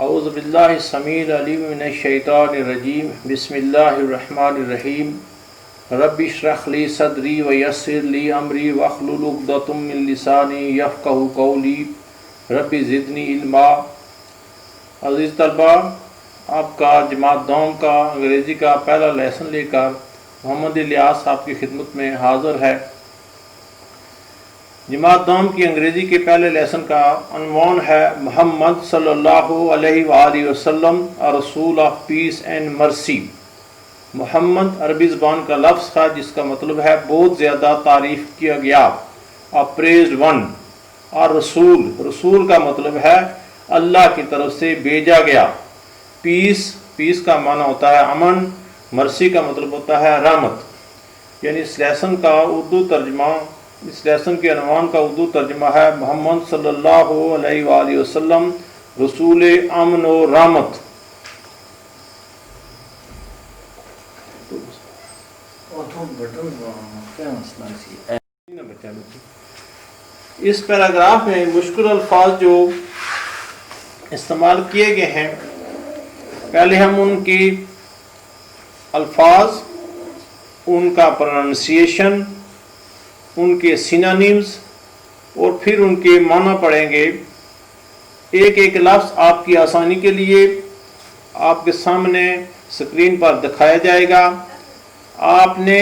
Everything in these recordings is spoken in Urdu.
اعوذ باللہ السمیع العلیم من الشیطان الرجیم بسم اللہ الرحمن الرحیم رب اشرح لی صدری ویسر لی امری واحلل عقدۃ من لسانی یفقہوا قولی رب زدنی علما۔ عزیز طلبہ، آپ کا جماعت دوم کا انگریزی کا پہلا لیسن لے کر محمد الیاس آپ کی خدمت میں حاضر ہے۔ جماعت دوم کی انگریزی کے پہلے لیسن کا عنوان ہے محمد صلی اللہ علیہ وآلہ وسلم رسول آف پیس اینڈ مرسی۔ محمد عربی زبان کا لفظ ہے جس کا مطلب ہے بہت زیادہ تعریف کیا گیا، اپریزڈ ون، اور رسول کا مطلب ہے اللہ کی طرف سے بھیجا گیا۔ پیس کا معنی ہوتا ہے امن، مرسی کا مطلب ہوتا ہے رحمت۔ یعنی اس لیسن کے عنوان کا اردو ترجمہ ہے محمد صلی اللہ علیہ وآلہ وسلم رسول امن و رحمت۔ اس پیراگراف میں مشکل الفاظ جو استعمال کیے گئے ہیں، پہلے ہم ان کے الفاظ، ان کا پروننسیشن، ان کے سینونیمز اور پھر ان کے معنی پڑھیں گے۔ ایک ایک لفظ آپ کی آسانی کے لیے آپ کے سامنے اسکرین پر دکھایا جائے گا۔ آپ نے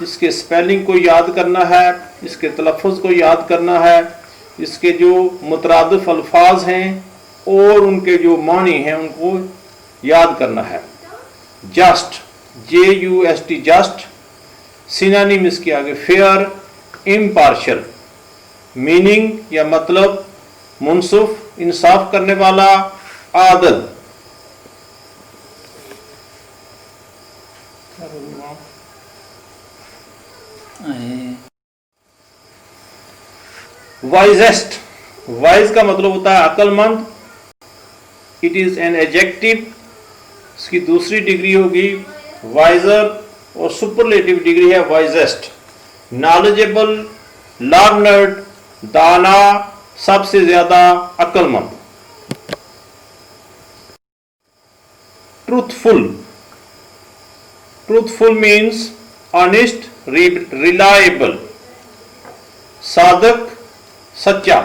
اس کے سپیلنگ کو یاد کرنا ہے، اس کے تلفظ کو یاد کرنا ہے، اس کے جو مترادف الفاظ ہیں اور ان کے جو معنی ہیں ان کو یاد کرنا ہے۔ جسٹ، JUST، جسٹ، سینونیم اس کے آگے فیئر، امپارشل، میننگ یا مطلب منصف، انصاف کرنے والا، عادل۔ وائزسٹ، وائز کا مطلب ہوتا ہے عقل مند، اٹ از این ایڈجیکٹو، اس کی دوسری ڈگری ہوگی وائزر اور سپرلیٹو ڈگری ہے وائزسٹ۔ نالجیبل، لرنڈ، دانا، سب سے زیادہ عقل مند۔ Truthful, truthful means honest, reliable, صادق، سچا۔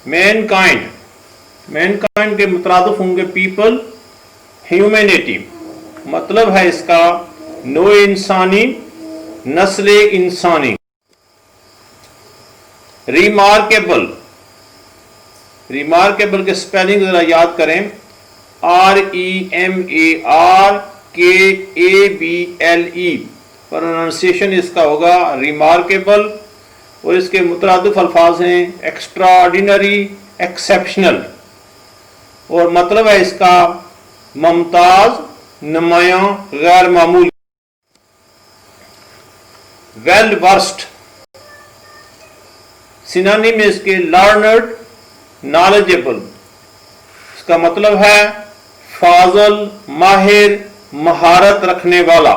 مین کائنڈ، مین کائنڈ کے مترادف ہوں گے پیپل، ہیومینٹی، مطلب ہے اس کا نوع انسانی، نسل انسانی۔ ریمارکیبل، ریمارکیبل کے سپیلنگ ذرا یاد کریں، REMARKABLE، پروننسیشن اس کا ہوگا ریمارکیبل، اور اس کے مترادف الفاظ ہیں ایکسٹرا آرڈینری، ایکسیپشنل، اور مطلب ہے اس کا ممتاز، نمایاں، غیر معمولی۔ ویل ورسڈ، سینونیم میں اس کے لرنڈ، نالجیبل، اس کا مطلب ہے فاضل، ماہر، مہارت رکھنے والا۔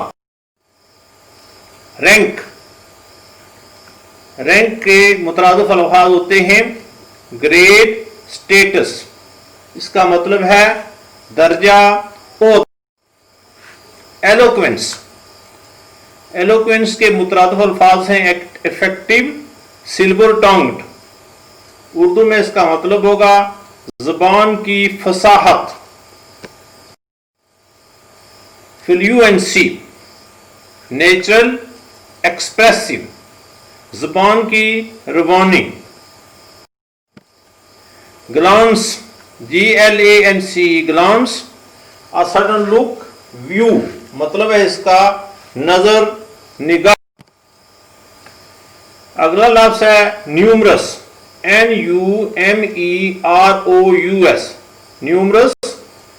رینک، رینک کے مترادف الفاظ ہوتے ہیں گریڈ، سٹیٹس، اس کا مطلب ہے درجہ، عہدہ۔ ایلوکوینس، ایلوکوینس کے مترادف الفاظ ہیں افیکٹو، سلور ٹنگڈ، اردو میں اس کا مطلب ہوگا زبان کی فصاحت۔ فلوئنسی، نیچرل، ایکسپریسو، زبان کی روانی۔ Glance, GLANCE، glance, a sudden look، view, مطلب ہے اس کا نظر، نگاہ۔ اگلا لفظ ہے نیومرس، NUMEROUS، نیومرس،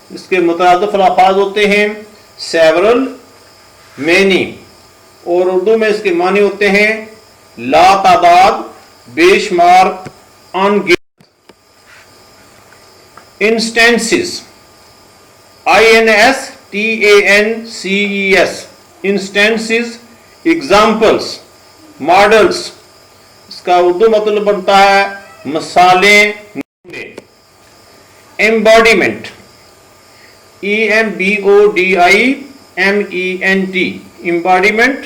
اس کے مترادف الفاظ ہوتے ہیں سیورل، مینی، اور اردو میں اس کے معنی ہوتے ہیں لا تعداد، بے شمار، ان گنت۔ Instances, INSTANCES، instances, examples, models, اس کا اردو مطلب بنتا ہے مثالیں، Embodiment, EMBODIMENT, embodiment.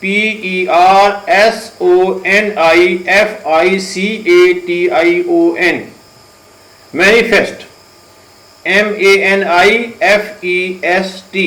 PERSONIFICATION, manifest, MANIFEST,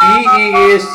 PEACE,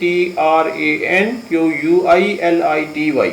TRANQUILITY,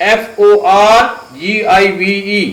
FORGIVE,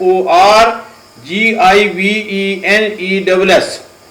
FORGIVENESS,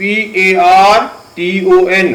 PARTON,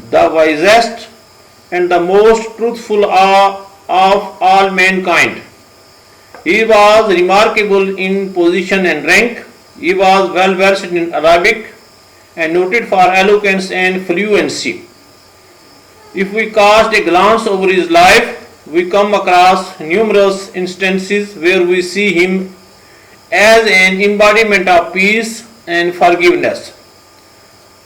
the wisest and the most truthful of all mankind. He was remarkable in position and rank. He was well versed in Arabic and noted for eloquence and fluency. If we cast a glance over his life, we come across numerous instances where we see him as an embodiment of peace and forgiveness.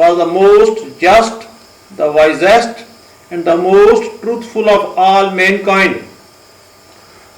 was the most just, the wisest and the most truthful of all mankind.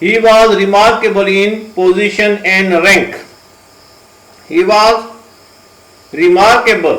He was remarkable in position and rank. He was remarkable,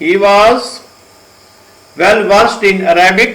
He was well versed in Arabic,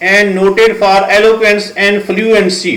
And noted for eloquence and fluency,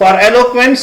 For eloquence,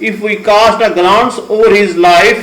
If we cast a glance over his life,